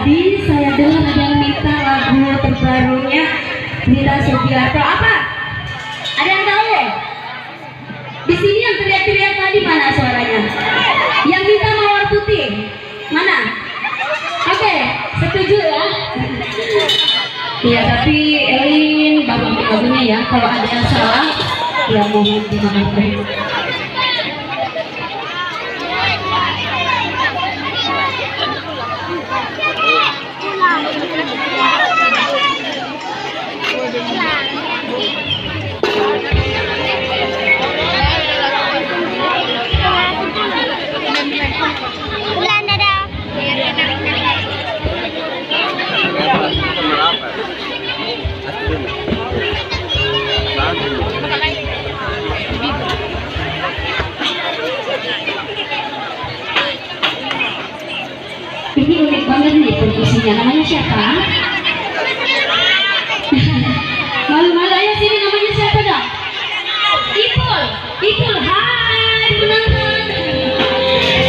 Tadi saya dengar ada yang minta lagu terbarunya Nita Sugiarto. Apa? Ada yang tahu? Di sini yang teriak-teriak tadi mana suaranya? Yang minta mawar putih mana? Oke, setuju ya? Iya, tapi Elin baru ambil lagunya ya. Kalau ada yang salah, ya mohon dimaafkan. Ini unik banget nih perkusinya. Namanya siapa? Malu-malu aja sini, namanya siapa dong? Ipul. Ipul, hai penonton.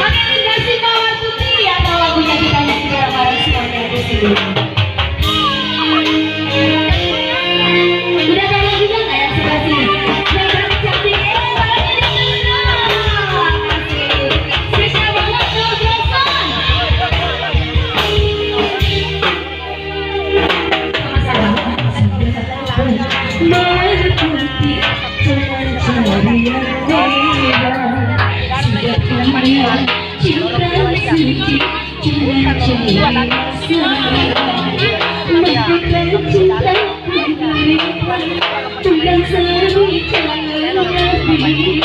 Oke, dikasih mawar putih ya. Kalau lagunya kita nyanyi bareng-bareng semuanya di sini. Udah ada juga nggak yang sebelah sini? Yang cantik, balanya di sana. Spesial banget tuh, Jason. Mawar putih dengan cahaya merah, sudah kemuliaan cinta suci dengan cahaya matikan cinta diri dengan seri jangan lebih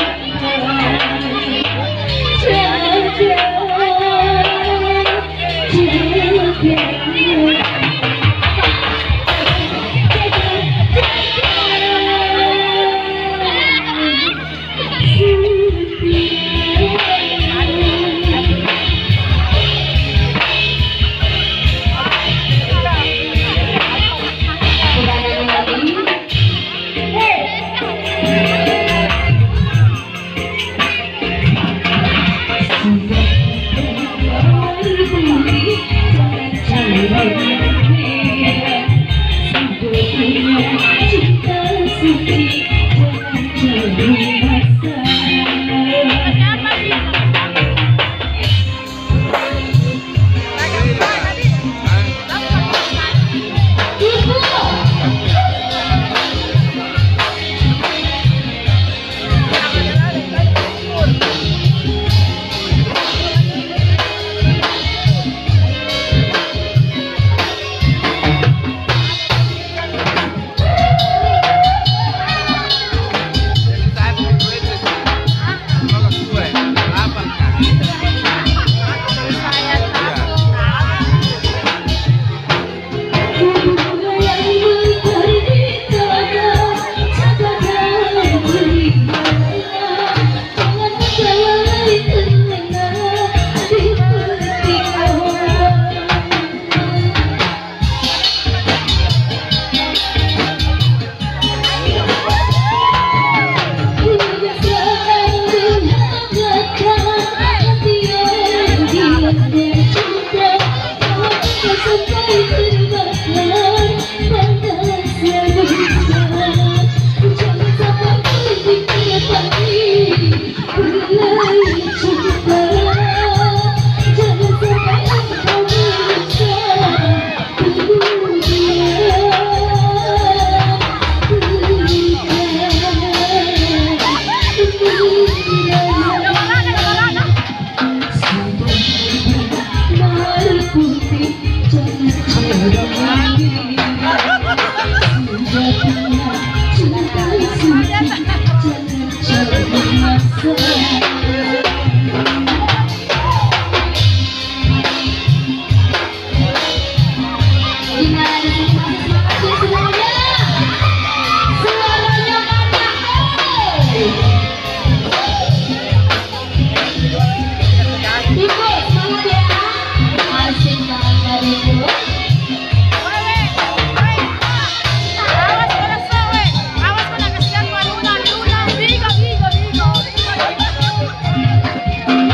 Ibu